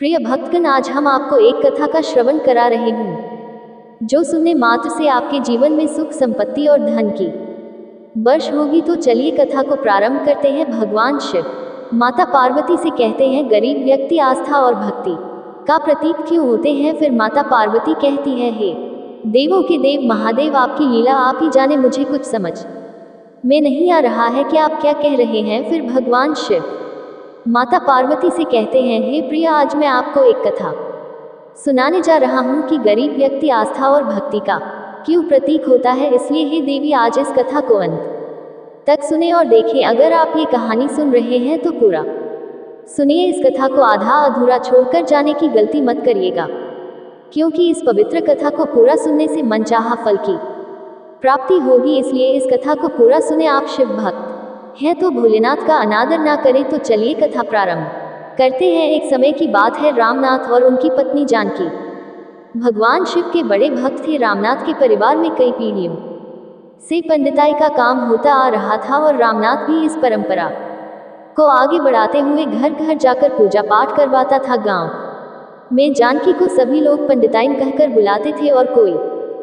प्रिय भक्तगण, आज हम आपको एक कथा का श्रवण करा रहे हैं जो सुनने मात्र से आपके जीवन में सुख, संपत्ति और धन की वर्ष होगी। तो चलिए कथा को प्रारंभ करते हैं। भगवान शिव माता पार्वती से कहते हैं, गरीब व्यक्ति आस्था और भक्ति का प्रतीक क्यों होते हैं? फिर माता पार्वती कहती है, हे देवों के देव महादेव, आपकी लीला आप ही जाने, मुझे कुछ समझ में नहीं आ रहा है कि आप क्या कह रहे हैं। फिर भगवान शिव माता पार्वती से कहते हैं, हे प्रिय, आज मैं आपको एक कथा सुनाने जा रहा हूँ कि गरीब व्यक्ति आस्था और भक्ति का क्यों प्रतीक होता है। इसलिए हे देवी, आज इस कथा को अंत तक सुने और देखें। अगर आप ये कहानी सुन रहे हैं तो पूरा सुनिए, इस कथा को आधा अधूरा छोड़कर जाने की गलती मत करिएगा, क्योंकि इस पवित्र कथा को पूरा सुनने से मनचाहा फल की प्राप्ति होगी। इसलिए इस कथा को पूरा सुने। आप शिव भक्त हैं तो भोलेनाथ का अनादर ना करें। तो चलिए कथा प्रारंभ करते हैं। एक समय की बात है, रामनाथ और उनकी पत्नी जानकी भगवान शिव के बड़े भक्त थे। रामनाथ के परिवार में कई पीढ़ियों से पंडिताई का काम होता आ रहा था और रामनाथ भी इस परंपरा को आगे बढ़ाते हुए घर घर जाकर पूजा पाठ करवाता था। गांव में जानकी को सभी लोग पंडिताइन कहकर बुलाते थे और कोई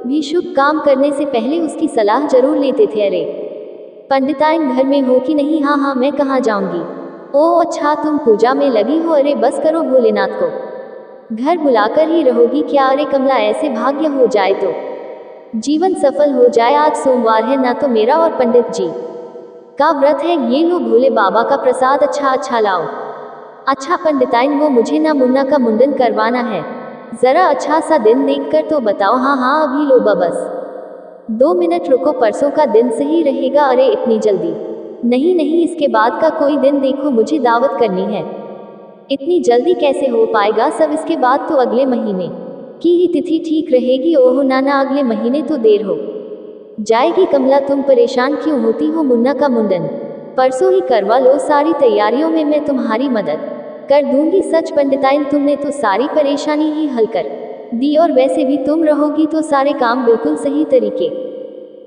भी शुभ काम करने से पहले उसकी सलाह जरूर लेते थे। अरे पंडिताइन घर में हो कि नहीं? हाँ हाँ, मैं कहाँ जाऊंगी। ओह अच्छा, तुम पूजा में लगी हो? अरे बस करो, भोलेनाथ को घर बुलाकर ही रहोगी क्या? अरे कमला, ऐसे भाग्य हो जाए तो जीवन सफल हो जाए। आज सोमवार है ना, तो मेरा और पंडित जी का व्रत है। ये लो भोले बाबा का प्रसाद, अच्छा लाओ। अच्छा पंडिताइन, वो मुझे ना मुन्ना का मुंडन करवाना है, जरा अच्छा सा दिन देखकर तो बताओ। हाँ हाँ, अभी लो बस 2 मिनट रुको, परसों का दिन सही रहेगा। अरे इतनी जल्दी नहीं, इसके बाद का कोई दिन देखो, मुझे दावत करनी है। इतनी जल्दी कैसे हो पाएगा सब? इसके बाद तो अगले महीने की ही तिथि ठीक रहेगी। ओहो नाना, अगले महीने तो देर हो जाएगी। कमला, तुम परेशान क्यों होती हो? मुन्ना का मुंडन परसों ही करवा लो, सारी तैयारियों में मैं तुम्हारी मदद कर दूंगी। सच पंडिताइन, तुमने तो सारी परेशानी ही हल कर दी, और वैसे भी तुम रहोगी तो सारे काम बिल्कुल सही तरीके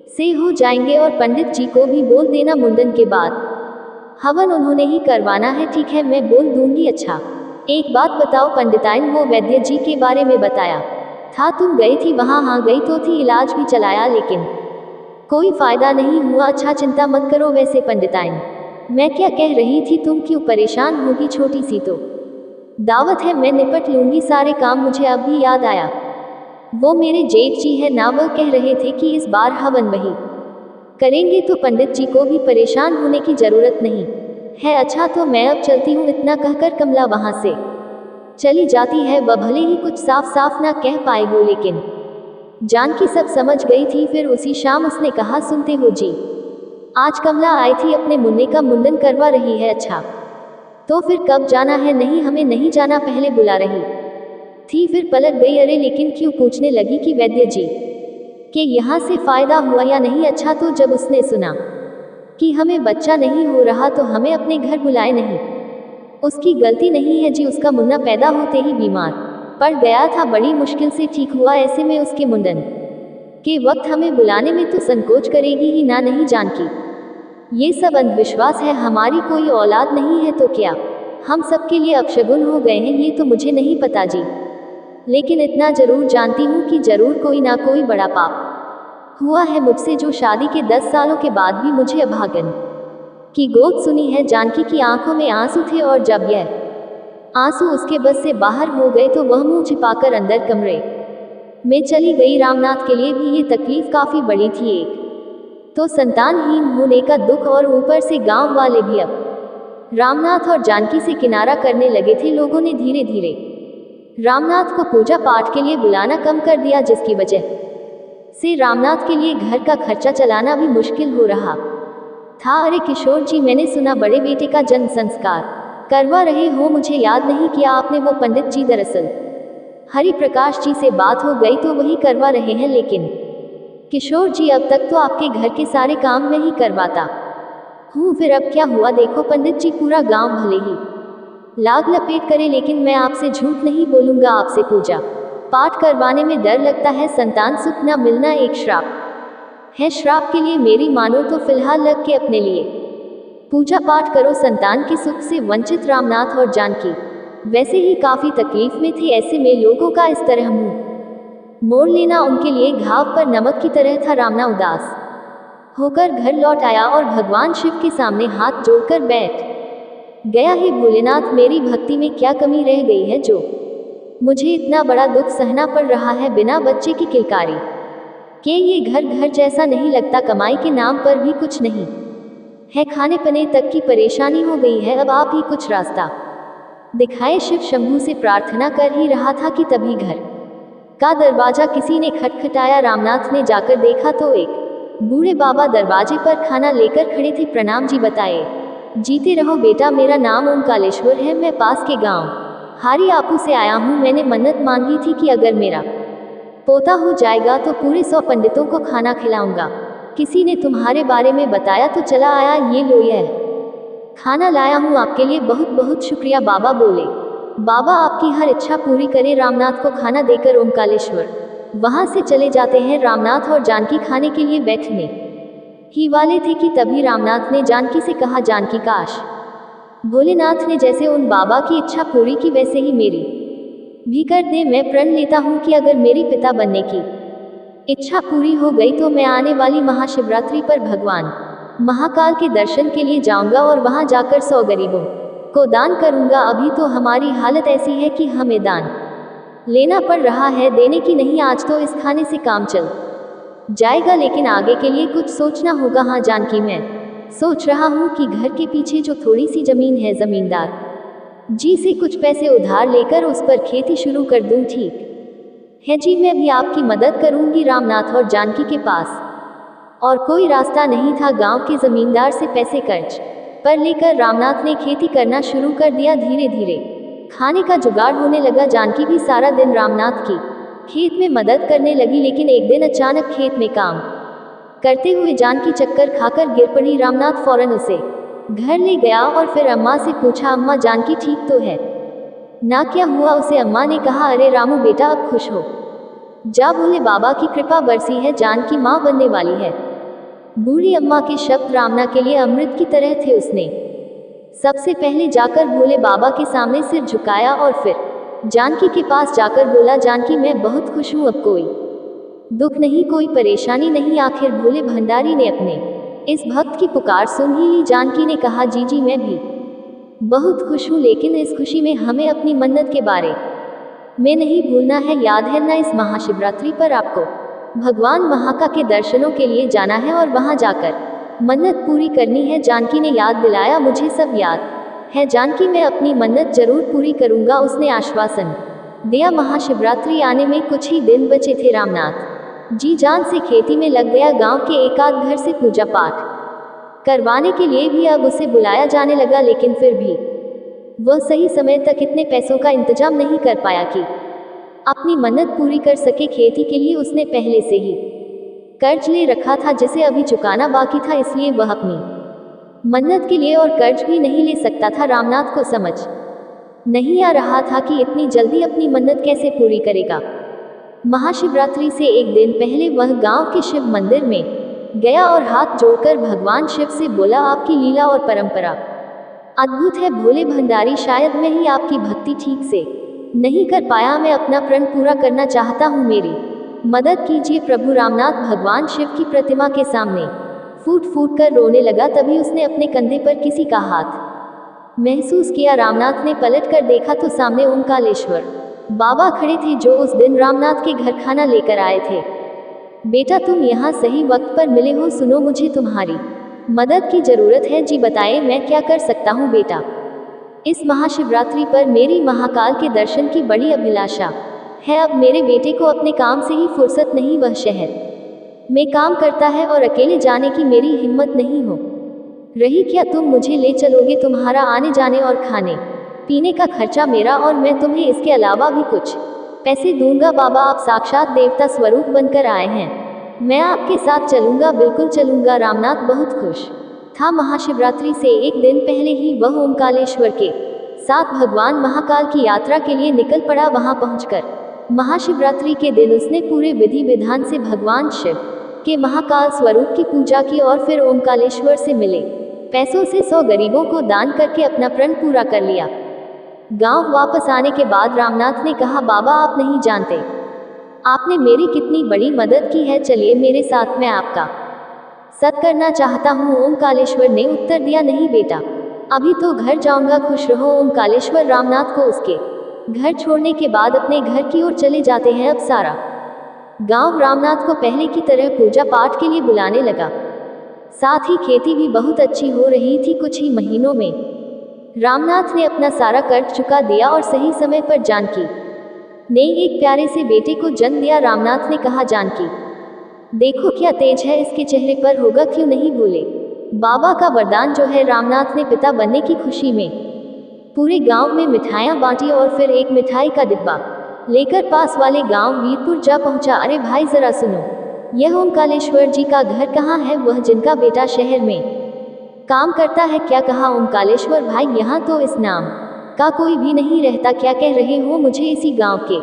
से हो जाएंगे। और पंडित जी को भी बोल देना, मुंडन के बाद हवन उन्होंने ही करवाना है। ठीक है, मैं बोल दूंगी। अच्छा एक बात बताओ पंडिताइन, वो वैद्य जी के बारे में बताया था, तुम गई थी वहाँ? हाँ गई तो थी, इलाज भी चलाया, लेकिन कोई फायदा नहीं हुआ। अच्छा चिंता मत करो। वैसे पंडिताइन, मैं क्या कह रही थी, तुम क्यों परेशान होगी? छोटी सी तो दावत है, मैं निपट लूंगी सारे काम। मुझे अब भी याद आया, वो मेरे जेठ जी है ना, वो कह रहे थे कि इस बार हवन वही करेंगे, तो पंडित जी को भी परेशान होने की जरूरत नहीं है। अच्छा तो मैं अब चलती हूँ। इतना कहकर कमला वहां से चली जाती है। वह भले ही कुछ साफ साफ ना कह पाए हो, लेकिन जानकी सब समझ गई थी। फिर उसी शाम उसने कहा, सुनते हो जी, आज कमला आई थी, अपने मुन्ने का मुंडन करवा रही है। अच्छा तो फिर कब जाना है? नहीं, हमें नहीं जाना, पहले बुला रही थी, फिर पलट गई। अरे लेकिन क्यों? पूछने लगी कि वैद्य जी के यहाँ से फायदा हुआ या नहीं। अच्छा तो जब उसने सुना कि हमें बच्चा नहीं हो रहा तो हमें अपने घर बुलाए नहीं। उसकी गलती नहीं है जी, उसका मुन्ना पैदा होते ही बीमार पड़ गया था, बड़ी मुश्किल से ठीक हुआ। ऐसे में उसके मुंडन के वक्त हमें बुलाने में तो संकोच करेगी ही ना। नहीं जानकी, ये सब अंधविश्वास है, हमारी कोई औलाद नहीं है तो क्या हम सबके लिए अपशगुन हो गए हैं? ये तो मुझे नहीं पता जी, लेकिन इतना जरूर जानती हूँ कि जरूर कोई ना कोई बड़ा पाप हुआ है मुझसे, जो शादी के 10 सालों के बाद भी मुझे अभागन की गोद सुनी है। जानकी की आंखों में आंसू थे, और जब यह आंसू उसके बस से बाहर हो गए तो वह मुंह छिपाकर अंदर कमरे में चली गई। रामनाथ के लिए भी ये तकलीफ काफी बड़ी थी। एक तो संतानहीन होने का दुख, और ऊपर से गांव वाले भी अब रामनाथ और जानकी से किनारा करने लगे थे। लोगों ने धीरे धीरे रामनाथ को पूजा पाठ के लिए बुलाना कम कर दिया, जिसकी वजह से रामनाथ के लिए घर का खर्चा चलाना भी मुश्किल हो रहा था। अरे किशोर जी, मैंने सुना बड़े बेटे का जन्म संस्कार करवा रहे हो, मुझे याद नहीं किया आपने। वो पंडित जी, दरअसल हरि प्रकाश जी से बात हो गई तो वही करवा रहे हैं। लेकिन किशोर जी, अब तक तो आपके घर के सारे काम मैं ही करवाता हूँ, फिर अब क्या हुआ? देखो पंडित जी, पूरा गांव भले ही लाग लपेट करे, लेकिन मैं आपसे झूठ नहीं बोलूंगा, आपसे पूजा पाठ करवाने में डर लगता है। संतान सुख न मिलना एक श्राप है, श्राप के लिए मेरी मानो तो फिलहाल लग के अपने लिए पूजा पाठ करो, संतान के सुख से वंचित रामनाथ और जानकी वैसे ही काफी तकलीफ में थे, ऐसे में लोगों का इस तरह मुंह मोड़ लेना उनके लिए घाव पर नमक की तरह था। रामना उदास होकर घर लौट आया और भगवान शिव के सामने हाथ जोड़कर बैठ गया। हे भोलेनाथ, मेरी भक्ति में क्या कमी रह गई है जो मुझे इतना बड़ा दुख सहना पड़ रहा है बिना बच्चे की किलकारी के। ये घर जैसा नहीं लगता, कमाई के नाम पर भी कुछ नहीं है, खाने पीने तक की परेशानी हो गई है, अब आप ही कुछ रास्ता दिखाए। शिव शंभू से प्रार्थना कर ही रहा था कि तभी घर का दरवाजा किसी ने खटखटाया। रामनाथ ने जाकर देखा तो एक बूढ़े बाबा दरवाजे पर खाना लेकर खड़े थे। प्रणाम जी, बताए। जीते रहो बेटा, मेरा नाम ओमकालेश्वर है, मैं पास के गांव हारी आपू से आया हूँ। मैंने मन्नत मांगी थी कि अगर मेरा पोता हो जाएगा तो पूरे 100 पंडितों को खाना खिलाऊंगा। किसी ने तुम्हारे बारे में बताया तो चला आया, ये लो यह खाना लाया हूँ आपके लिए, बहुत बहुत शुक्रिया। बाबा बोले, बाबा आपकी हर इच्छा पूरी करे। रामनाथ को खाना देकर ओमकालेश्वर वहां से चले जाते हैं। रामनाथ और जानकी खाने के लिए बैठने ही वाले थे कि तभी रामनाथ ने जानकी से कहा, जानकी, काश भोलेनाथ ने जैसे उन बाबा की इच्छा पूरी की वैसे ही मेरी भी कर दे। मैं प्रण लेता हूँ कि अगर मेरी पिता बनने की इच्छा पूरी हो गई तो मैं आने वाली महाशिवरात्रि पर भगवान महाकाल के दर्शन के लिए जाऊंगा और वहां जाकर 100 गरीबों को दान करूंगा। अभी तो हमारी हालत ऐसी है कि हमें दान लेना पड़ रहा है, देने की नहीं। आज तो इस खाने से काम चल जाएगा, लेकिन आगे के लिए कुछ सोचना होगा। हाँ जानकी, मैं सोच रहा हूँ कि घर के पीछे जो थोड़ी सी जमीन है, जमींदार जी से कुछ पैसे उधार लेकर उस पर खेती शुरू कर दूं। ठीक है जी, मैं भी आपकी मदद करूंगी। रामनाथ और जानकी के पास और कोई रास्ता नहीं था। गांव के जमींदार से पैसे कर्ज पर लेकर रामनाथ ने खेती करना शुरू कर दिया। धीरे धीरे खाने का जुगाड़ होने लगा। जानकी भी सारा दिन रामनाथ की खेत में मदद करने लगी, लेकिन एक दिन अचानक खेत में काम करते हुए जानकी चक्कर खाकर गिर पड़ी। रामनाथ फौरन उसे घर ले गया और फिर अम्मा से पूछा, अम्मा जानकी ठीक तो है ना, क्या हुआ उसे? अम्मा ने कहा, अरे रामू बेटा, अब खुश हो जा, भोले बाबा की कृपा बरसी है, जानकी माँ बनने वाली है। बूढ़ी अम्मा के शब्द रामना के लिए अमृत की तरह थे। उसने सबसे पहले जाकर भोले बाबा के सामने सिर झुकाया और फिर जानकी के पास जाकर बोला, जानकी मैं बहुत खुश हूँ, अब कोई दुख नहीं, कोई परेशानी नहीं। आखिर भोले भंडारी ने अपने इस भक्त की पुकार सुन ही ली। जानकी ने कहा, जी जी मैं भी बहुत खुश हूँ, लेकिन इस खुशी में हमें अपनी मन्नत के बारे में नहीं भूलना है। याद है ना, इस महाशिवरात्रि पर आपको भगवान महाकाल के दर्शनों के लिए जाना है और वहां जाकर मन्नत पूरी करनी है। जानकी ने याद दिलाया, मुझे सब याद है जानकी, मैं अपनी मन्नत जरूर पूरी करूंगा, उसने आश्वासन दिया। महाशिवरात्रि आने में कुछ ही दिन बचे थे। रामनाथ जी जान से खेती में लग गया। गांव के एकाध घर से पूजा पाठ करवाने के लिए भी अब उसे बुलाया जाने लगा, लेकिन फिर भी वह सही समय तक इतने पैसों का इंतजाम नहीं कर पाया कि अपनी मन्नत पूरी कर सके। खेती के लिए उसने पहले से ही कर्ज ले रखा था, जिसे अभी चुकाना बाकी था, इसलिए वह अपनी मन्नत के लिए और कर्ज भी नहीं ले सकता था। रामनाथ को समझ नहीं आ रहा था कि इतनी जल्दी अपनी मन्नत कैसे पूरी करेगा। महाशिवरात्रि से एक दिन पहले वह गांव के शिव मंदिर में गया और हाथ जोड़कर भगवान शिव से बोला, आपकी लीला और परंपरा अद्भुत है भोले भंडारी, शायद मैं ही आपकी भक्ति ठीक से नहीं कर पाया, मैं अपना प्रण पूरा करना चाहता हूँ, मेरी मदद कीजिए प्रभु। रामनाथ भगवान शिव की प्रतिमा के सामने फूट फूट कर रोने लगा। तभी उसने अपने कंधे पर किसी का हाथ महसूस किया। रामनाथ ने पलट कर देखा तो सामने ओमकालेश्वर बाबा खड़े थे, जो उस दिन रामनाथ के घर खाना लेकर आए थे। बेटा तुम यहाँ सही वक्त पर मिले हो, सुनो मुझे तुम्हारी मदद की जरूरत है। जी बताएं, मैं क्या कर सकता हूँ बेटा? इस महाशिवरात्रि पर मेरी महाकाल के दर्शन की बड़ी अभिलाषा है। अब मेरे बेटे को अपने काम से ही फुर्सत नहीं, वह शहर में काम करता है और अकेले जाने की मेरी हिम्मत नहीं हो रही। क्या तुम मुझे ले चलोगे? तुम्हारा आने जाने और खाने पीने का खर्चा मेरा, और मैं तुम्हें इसके अलावा भी कुछ पैसे दूंगा। बाबा आप साक्षात देवता स्वरूप बनकर आए हैं, मैं आपके साथ चलूंगा, बिल्कुल चलूंगा। रामनाथ बहुत खुश था। महाशिवरात्रि से एक दिन पहले ही वह ओमकालेश्वर के साथ भगवान महाकाल की यात्रा के लिए निकल पड़ा। वहां पहुंचकर महाशिवरात्रि के दिन उसने पूरे विधि विधान से भगवान शिव के महाकाल स्वरूप की पूजा की और फिर ओमकालेश्वर से मिले पैसों से 100 गरीबों को दान करके अपना प्रण पूरा कर लिया। गांव वापस आने के बाद रामनाथ ने कहा, बाबा आप नहीं जानते, आपने मेरी कितनी बड़ी मदद की है, चलिए मेरे साथ, मैं आपका सत करना चाहता हूँ। ओमकालेश्वर ने उत्तर दिया, नहीं बेटा, अभी तो घर जाऊंगा, खुश रहो। ओमकालेश्वर रामनाथ को उसके घर छोड़ने के बाद अपने घर की ओर चले जाते हैं। अब सारा गांव रामनाथ को पहले की तरह पूजा पाठ के लिए बुलाने लगा। साथ ही खेती भी बहुत अच्छी हो रही थी। कुछ ही महीनों में रामनाथ ने अपना सारा कर्ज चुका दिया और सही समय पर जानकी ने एक प्यारे से बेटे को जन्म दिया। रामनाथ ने कहा, जानकी देखो क्या तेज है इसके चेहरे पर, होगा क्यों नहीं भूले। बाबा का वरदान जो है। रामनाथ ने पिता बनने की खुशी में पूरे गांव में मिठाइयाँ बांटी और फिर एक मिठाई का डिब्बा लेकर पास वाले गांव वीरपुर जा पहुंचा। अरे भाई जरा सुनो, यह ओमकालेश्वर जी का घर कहाँ है, वह जिनका बेटा शहर में काम करता है। क्या कहा ओमकालेश्वर भाई, यहाँ तो इस नाम का कोई भी नहीं रहता, क्या कह रहे हो। मुझे इसी गांव के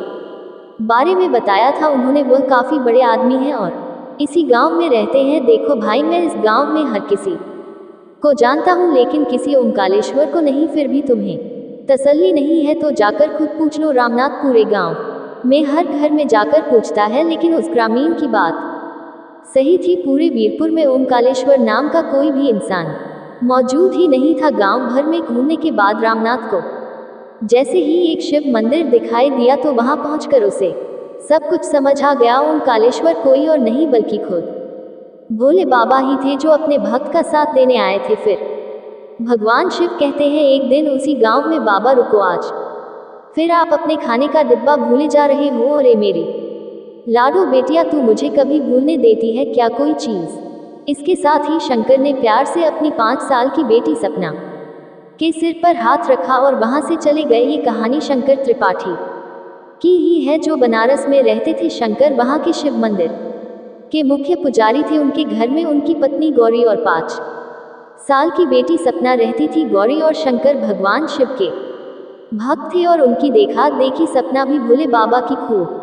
बारे में बताया था उन्होंने, वह काफी बड़े आदमी हैं और इसी गांव में रहते हैं। देखो भाई, मैं इस गांव में हर किसी को जानता हूँ, लेकिन किसी ओमकालेश्वर को नहीं। फिर भी तुम्हें तसल्ली नहीं है तो जाकर खुद पूछ लो। रामनाथ पूरे गांव में हर घर में जाकर पूछता है, लेकिन उस ग्रामीण की बात सही थी। पूरे वीरपुर में ओमकालेश्वर नाम का कोई भी इंसान मौजूद ही नहीं था। गांव भर में घूमने के बाद रामनाथ को जैसे ही एक शिव मंदिर दिखाई दिया तो वहां पहुंचकर उसे सब कुछ समझ आ गया। ओमकालेश्वर कोई और नहीं बल्कि खुद भोले बाबा ही थे जो अपने भक्त का साथ देने आए थे। फिर भगवान शिव कहते हैं, एक दिन उसी गांव में, बाबा रुको आज, फिर आप अपने खाने का डिब्बा भूले जा रहे हो। अरे मेरी लाडो बेटिया, तू मुझे कभी भूलने देती है क्या कोई चीज़। इसके साथ ही शंकर ने प्यार से अपनी 5 साल की बेटी सपना के सिर पर हाथ रखा और वहां से चले गए। ये कहानी शंकर त्रिपाठी की ही है जो बनारस में रहते थे। शंकर वहां के शिव मंदिर के मुख्य पुजारी थे। उनके घर में उनकी पत्नी गौरी और 5 साल की बेटी सपना रहती थी। गौरी और शंकर भगवान शिव के भक्त थे और उनकी देखा देखी सपना भी भोले बाबा की खूब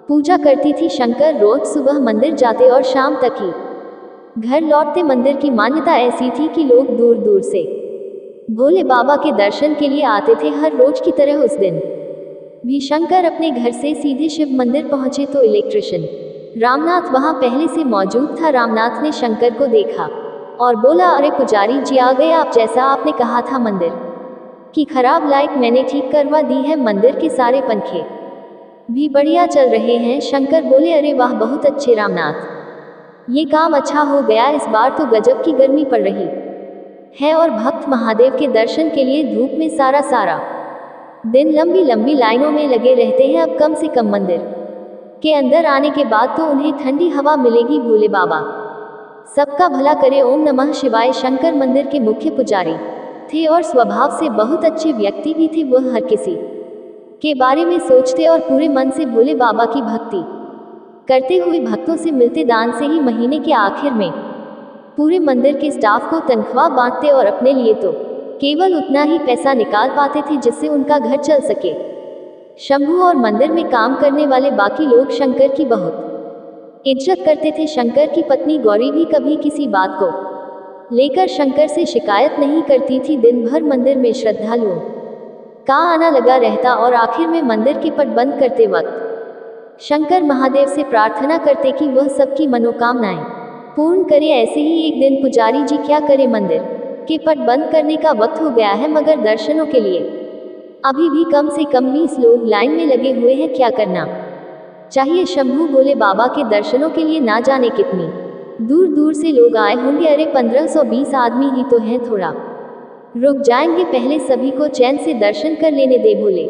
पूजा करती थी। शंकर रोज सुबह मंदिर जाते और शाम तक ही घर लौटते। मंदिर की मान्यता ऐसी थी कि लोग दूर दूर से भोले बाबा के दर्शन के लिए आते थे। हर रोज की तरह उस दिन भी शंकर अपने घर से सीधे शिव मंदिर पहुंचे तो इलेक्ट्रिशियन रामनाथ वहां पहले से मौजूद था। रामनाथ ने शंकर को देखा और बोला, अरे पुजारी जी आ गए आप, जैसा आपने कहा था मंदिर की खराब लाइट मैंने ठीक करवा दी है, मंदिर के सारे पंखे भी बढ़िया चल रहे हैं। शंकर बोले, अरे वाह बहुत अच्छे रामनाथ, ये काम अच्छा हो गया। इस बार तो गजब की गर्मी पड़ रही है और भक्त महादेव के दर्शन के लिए धूप में सारा दिन लंबी लंबी लाइनों में लगे रहते हैं। अब कम से कम मंदिर के अंदर आने के बाद तो उन्हें ठंडी हवा मिलेगी। भोले बाबा सबका भला करे, ओम नमः शिवाय। शंकर मंदिर के मुख्य पुजारी थे और स्वभाव से बहुत अच्छे व्यक्ति भी थे। वह हर किसी के बारे में सोचते और पूरे मन से भोले बाबा की भक्ति करते हुए भक्तों से मिलते दान से ही महीने के आखिर में पूरे मंदिर के स्टाफ को तनख्वाह बांटते और अपने लिए तो केवल उतना ही पैसा निकाल पाते थे जिससे उनका घर चल सके। शंभू और मंदिर में काम करने वाले बाकी लोग शंकर की बहुत इज्जत करते थे। शंकर की पत्नी गौरी भी कभी किसी बात को लेकर शंकर से शिकायत नहीं करती थी। दिन भर मंदिर में श्रद्धालुओं का आना लगा रहता और आखिर में मंदिर के पट बंद करते वक्त शंकर महादेव से प्रार्थना करते कि वह सबकी मनोकामनाएं पूर्ण करे। ऐसे ही एक दिन पुजारी जी क्या करे, मंदिर के पट बंद करने का वक्त हो गया है मगर दर्शनों के लिए अभी भी कम से कम 20 लोग लाइन में लगे हुए हैं, क्या करना चाहिए। शंभू भोले बाबा के दर्शनों के लिए ना जाने कितनी दूर दूर से लोग आए होंगे। अरे 1520 आदमी ही तो हैं, थोड़ा रुक जाएंगे, पहले सभी को चैन से दर्शन कर लेने दे। भोले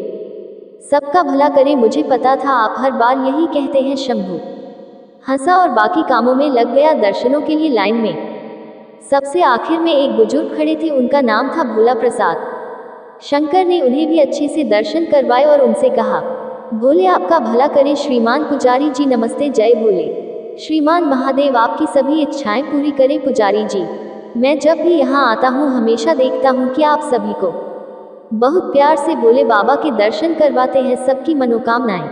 सबका भला करे, मुझे पता था आप हर बार यही कहते हैं। शंभू हंसा और बाकी कामों में लग गया। दर्शनों के लिए लाइन में सबसे आखिर में एक बुजुर्ग खड़े थे, उनका नाम था भोला प्रसाद। शंकर ने उन्हें भी अच्छे से दर्शन करवाए और उनसे कहा, भोले आपका भला करे। श्रीमान पुजारी जी नमस्ते। जय भोले। श्रीमान महादेव आपकी सभी इच्छाएं पूरी करे। पुजारी जी, मैं जब भी यहाँ आता हूँ हमेशा देखता हूँ कि आप सभी को बहुत प्यार से भोले बाबा के दर्शन करवाते हैं, सबकी मनोकामनाएं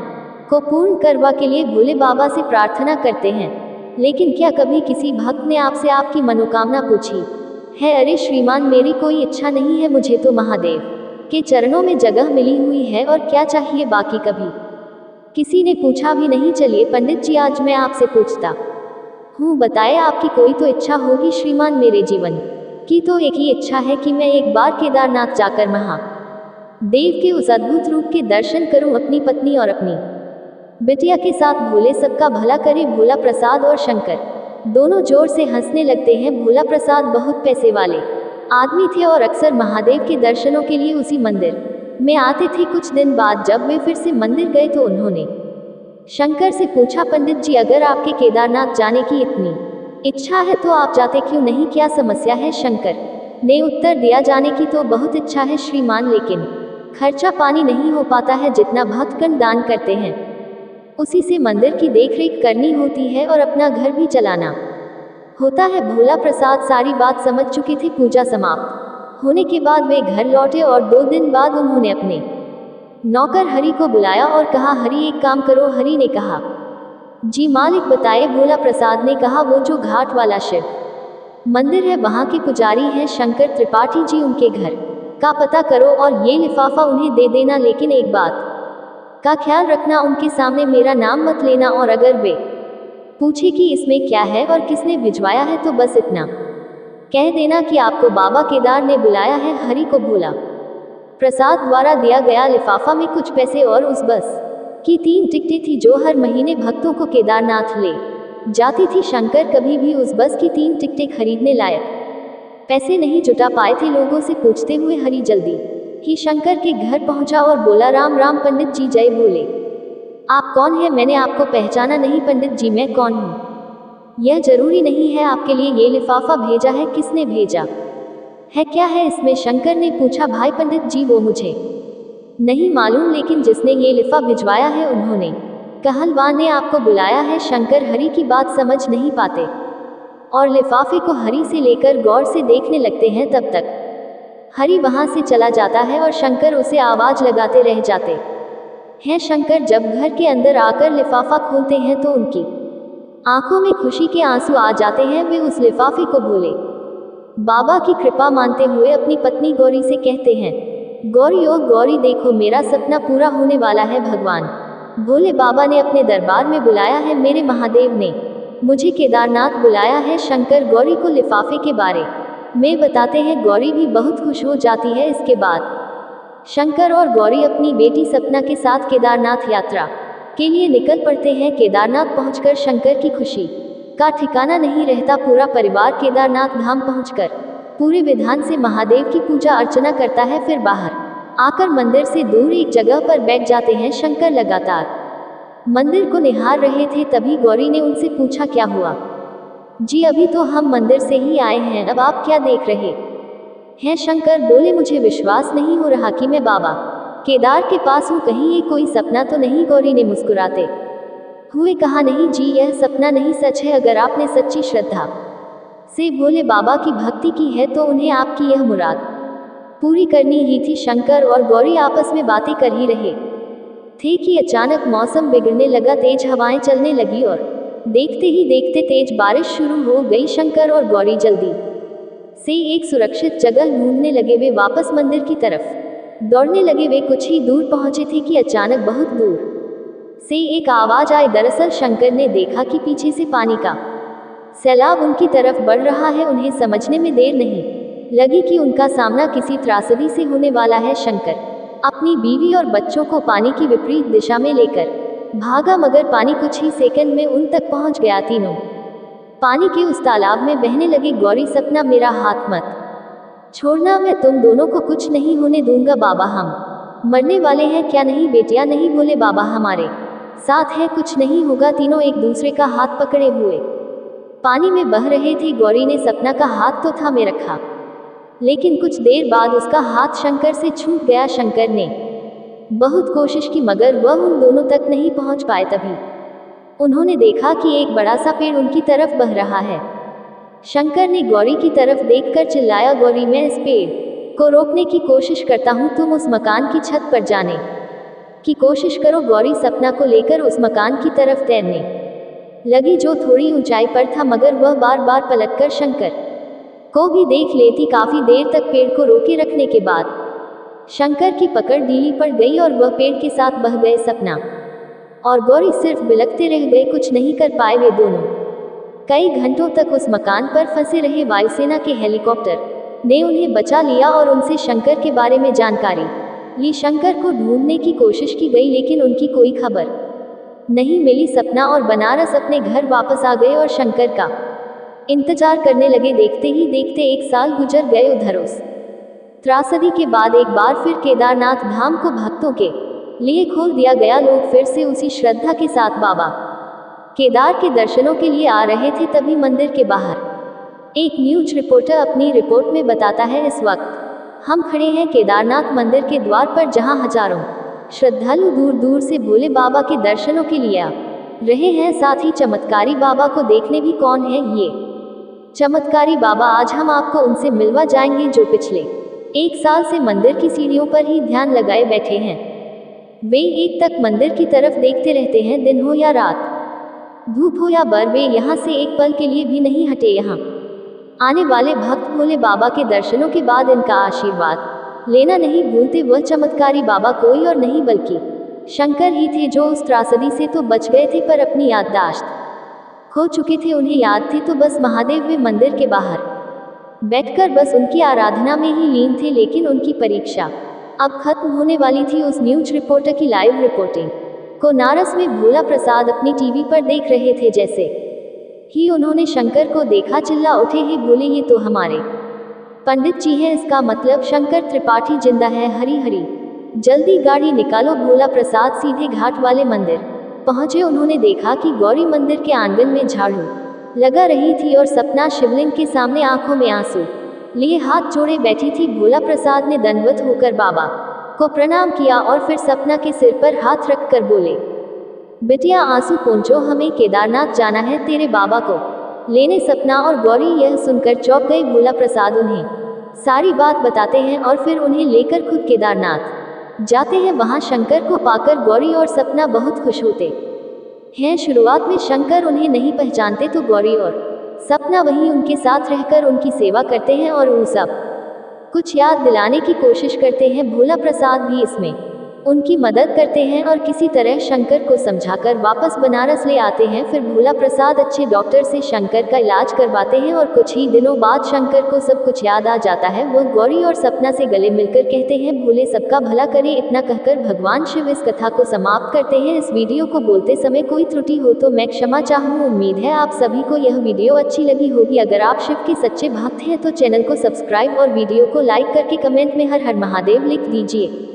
को पूर्ण करवा के लिए भोले बाबा से प्रार्थना करते हैं। लेकिन क्या कभी किसी भक्त ने आपसे आपकी मनोकामना पूछी है? अरे श्रीमान, मेरी कोई इच्छा नहीं है, मुझे तो महादेव के चरणों में जगह मिली हुई है और क्या चाहिए बाकी कभी किसी ने पूछा भी नहीं। चलिए पंडित जी, आज मैं आपसे पूछता हूँ, बताए आपकी कोई तो इच्छा होगी श्रीमान। मेरे जीवन की तो एक ही इच्छा है कि मैं एक बार केदारनाथ जाकर महादेव के उस अद्भुत रूप के दर्शन करूं, अपनी पत्नी और अपनी बिटिया के साथ। भोले सबका भला करे। भोला प्रसाद और शंकर दोनों जोर से हंसने लगते हैं। भोला प्रसाद बहुत पैसे वाले आदमी थे और अक्सर महादेव के दर्शनों के लिए उसी मंदिर में आते थे। कुछ दिन बाद जब वे फिर से मंदिर गए तो उन्होंने शंकर से पूछा, पंडित जी, अगर आपके केदारनाथ जाने की इतनी इच्छा है तो आप जाते क्यों नहीं, क्या समस्या है? शंकर ने उत्तर दिया, जाने की तो बहुत इच्छा है श्रीमान, लेकिन खर्चा पानी नहीं हो पाता है। जितना भक्तगण दान करते हैं उसी से मंदिर की देखरेख करनी होती है और अपना घर भी चलाना होता है। भोला प्रसाद सारी बात समझ चुके थे। पूजा समाप्त होने के बाद वे घर लौटे और 2 दिन बाद उन्होंने अपने नौकर हरि को बुलाया और कहा, हरि एक काम करो। हरि ने कहा, जी मालिक बताए। भोला प्रसाद ने कहा, वो जो घाट वाला शिव मंदिर है वहाँ के पुजारी हैं शंकर त्रिपाठी जी, उनके घर का पता करो और ये लिफाफा उन्हें दे देना। लेकिन एक बात का ख्याल रखना, उनके सामने मेरा नाम मत लेना और अगर वे पूछे कि इसमें क्या है और किसने भिजवाया है तो बस इतना कह देना कि आपको बाबा केदार ने बुलाया है। हरि को भोला प्रसाद द्वारा दिया गया लिफाफा में कुछ पैसे और उस बस की 3 टिकटें थी जो हर महीने भक्तों को केदारनाथ ले जाती थी। शंकर कभी भी उस बस की 3 टिकटें खरीदने लायक पैसे नहीं जुटा पाए थे। लोगों से पूछते हुए हरि जल्दी ही शंकर के घर पहुंचा और बोला, राम राम पंडित जी, जय भोले। आप कौन है? मैंने आपको पहचाना नहीं। पंडित जी, मैं कौन हूँ यह जरूरी नहीं है, आपके लिए ये लिफाफा भेजा है। किसने भेजा है, क्या है इसमें? शंकर ने पूछा। भाई पंडित जी, वो मुझे नहीं मालूम, लेकिन जिसने ये लिफा भिजवाया है उन्होंने कहलवा ने आपको बुलाया है। शंकर हरि की बात समझ नहीं पाते और लिफाफे को हरि से लेकर गौर से देखने लगते हैं। तब तक हरि वहां से चला जाता है और शंकर उसे आवाज लगाते रह जाते हैं। शंकर जब घर के अंदर आकर लिफाफा खोलते हैं तो उनकी आंखों में खुशी के आंसू आ जाते हैं। वे उस लिफाफे को भोले बाबा की कृपा मानते हुए अपनी पत्नी गौरी से कहते हैं, गौरी ओ गौरी, देखो मेरा सपना पूरा होने वाला है। भगवान भोले बाबा ने अपने दरबार में बुलाया है। मेरे महादेव ने मुझे केदारनाथ बुलाया है। शंकर गौरी को लिफाफे के बारे में बताते हैं। गौरी भी बहुत खुश हो जाती है। इसके बाद शंकर और गौरी अपनी बेटी सपना के साथ केदारनाथ यात्रा के लिए निकल पड़ते हैं। केदारनाथ पहुंचकर शंकर की खुशी का ठिकाना नहीं रहता। पूरा परिवार केदारनाथ धाम पहुंचकर पूरे विधान से महादेव की पूजा अर्चना करता है। फिर बाहर आकर मंदिर से दूर एक जगह पर बैठ जाते हैं। शंकर लगातार मंदिर को निहार रहे थे। तभी गौरी ने उनसे पूछा, क्या हुआ जी? अभी तो हम मंदिर से ही आए हैं, अब आप क्या देख रहे हैं? शंकर बोले, मुझे विश्वास नहीं हो रहा कि मैं बाबा केदार के पास हूँ, कहीं ये कोई सपना तो नहीं? गौरी ने मुस्कुराते हुए कहा, नहीं जी, यह सपना नहीं, सच है। अगर आपने सच्ची श्रद्धा से भोले बाबा की भक्ति की है तो उन्हें आपकी यह मुराद पूरी करनी ही थी। शंकर और गौरी आपस में बातें कर ही रहे थे कि अचानक मौसम बिगड़ने लगा। तेज हवाएं चलने लगी और देखते ही देखते तेज बारिश शुरू हो गई। शंकर और गौरी जल्दी से एक सुरक्षित जगह ढूंढने लगे। वे वापस मंदिर की तरफ दौड़ने लगे। वे कुछ ही दूर पहुंचे थे कि अचानक बहुत दूर से एक आवाज आई। दरअसल शंकर ने देखा कि पीछे से पानी का सैलाब उनकी तरफ बढ़ रहा है। उन्हें समझने में देर नहीं लगी कि उनका सामना किसी त्रासदी से होने वाला है। शंकर अपनी बीवी और बच्चों को पानी की विपरीत दिशा में लेकर भागा, मगर पानी कुछ ही सेकंड में उन तक पहुंच गया। तीनों पानी के उस तालाब में बहने लगे। गौरी, सपना, मेरा हाथ मत छोड़ना, मैं तुम दोनों को कुछ नहीं होने दूंगा। बाबा, हम मरने वाले हैं क्या? नहीं बेटिया, नहीं, बोले बाबा हमारे साथ है, कुछ नहीं होगा। तीनों एक दूसरे का हाथ पकड़े हुए पानी में बह रहे थे। गौरी ने सपना का हाथ तो थामे रखा, लेकिन कुछ देर बाद उसका हाथ शंकर से छूट गया। शंकर ने बहुत कोशिश की मगर वह उन दोनों तक नहीं पहुंच पाए। तभी उन्होंने देखा कि एक बड़ा सा पेड़ उनकी तरफ बह रहा है। शंकर ने गौरी की तरफ देखकर चिल्लाया, गौरी, मैं इस पेड़ को रोकने की कोशिश करता हूँ, तुम उस मकान की छत पर जाने की कोशिश करो। गौरी सपना को लेकर उस मकान की तरफ तैरने लगी जो थोड़ी ऊंचाई पर था, मगर वह बार बार पलटकर शंकर को भी देख लेती। काफी देर तक पेड़ को रोके रखने के बाद शंकर की पकड़ ढीली पड़ गई और वह पेड़ के साथ बह गए। सपना और गौरी सिर्फ बिलखते रह गए, कुछ नहीं कर पाए वे दोनों। कई घंटों तक उस मकान पर फंसे रहे। वायुसेना के हेलीकॉप्टर ने उन्हें बचा लिया और उनसे शंकर के बारे में जानकारी ली। शंकर को ढूंढने की कोशिश की गई लेकिन उनकी कोई खबर नहीं मिली। सपना और बनारस अपने घर वापस आ गए और शंकर का इंतजार करने लगे। देखते ही देखते 1 साल गुजर गए। उधर उस त्रासदी के बाद एक बार फिर केदारनाथ धाम को भक्तों के लिए खोल दिया गया। लोग फिर से उसी श्रद्धा के साथ बाबा केदार के दर्शनों के लिए आ रहे थे। तभी मंदिर के बाहर एक न्यूज रिपोर्टर अपनी रिपोर्ट में बताता है, इस वक्त हम खड़े हैं केदारनाथ मंदिर के द्वार पर, जहां हजारों श्रद्धालु दूर दूर से भोले बाबा के दर्शनों के लिए आ रहे हैं। साथ ही चमत्कारी बाबा को देखने भी। कौन है ये चमत्कारी बाबा? आज हम आपको उनसे मिलवा जाएंगे जो पिछले 1 साल से मंदिर की सीढ़ियों पर ही ध्यान लगाए बैठे हैं। वे एक तक मंदिर की तरफ देखते रहते हैं, दिन हो या रात, धूप हो या बर, वे यहाँ से एक पल के लिए भी नहीं हटे। यहाँ आने वाले भक्त भोले बाबा के दर्शनों के बाद इनका आशीर्वाद लेना नहीं भूलते। वह चमत्कारी बाबा कोई और नहीं बल्कि शंकर ही थे, जो उस त्रासदी से तो बच गए थे पर अपनी याददाश्त खो चुके थे। उन्हें याद थी तो बस महादेव। वे मंदिर के बाहर बैठकर बस उनकी आराधना में ही लीन थे। लेकिन उनकी परीक्षा अब खत्म होने वाली थी। उस न्यूज रिपोर्टर की लाइव रिपोर्टिंग को नारस में भोला प्रसाद अपनी टीवी पर देख रहे थे। जैसे ही उन्होंने शंकर को देखा, चिल्ला उठे, हे भोले, ये तो हमारे पंडित जी हैं। इसका मतलब शंकर त्रिपाठी जिंदा है। हरी हरी, जल्दी गाड़ी निकालो। भोला प्रसाद सीधे घाट वाले मंदिर पहुंचे। उन्होंने देखा कि गौरी मंदिर के आंगन में झाड़ू लगा रही थी और सपना शिवलिंग के सामने आंखों में आंसू लिए हाथ जोड़े बैठी थी। भोला प्रसाद ने दंडवत होकर बाबा को प्रणाम किया और फिर सपना के सिर पर हाथ रखकर बोले, बिटिया आंसू पोंछो, हमें केदारनाथ जाना है तेरे बाबा को लेने। सपना और गौरी यह सुनकर चौंक गए। भोला प्रसाद उन्हें सारी बात बताते हैं और फिर उन्हें लेकर खुद केदारनाथ जाते हैं। वहां शंकर को पाकर गौरी और सपना बहुत खुश होते हैं। शुरुआत में शंकर उन्हें नहीं पहचानते तो गौरी और सपना वहीं उनके साथ रहकर उनकी सेवा करते हैं और वो सब कुछ याद दिलाने की कोशिश करते हैं। भोला प्रसाद भी इसमें उनकी मदद करते हैं और किसी तरह शंकर को समझाकर वापस बनारस ले आते हैं। फिर भोला प्रसाद अच्छे डॉक्टर से शंकर का इलाज करवाते हैं और कुछ ही दिनों बाद शंकर को सब कुछ याद आ जाता है। वो गौरी और सपना से गले मिलकर कहते हैं, भोले सबका भला करे। इतना कहकर भगवान शिव इस कथा को समाप्त करते हैं। इस वीडियो को बोलते समय कोई त्रुटि हो तो मैं क्षमा चाहूँ। उम्मीद है आप सभी को यह वीडियो अच्छी लगी होगी। अगर आप शिव के सच्चे भक्त हैं तो चैनल को सब्सक्राइब और वीडियो को लाइक करके कमेंट में हर हर महादेव लिख दीजिए।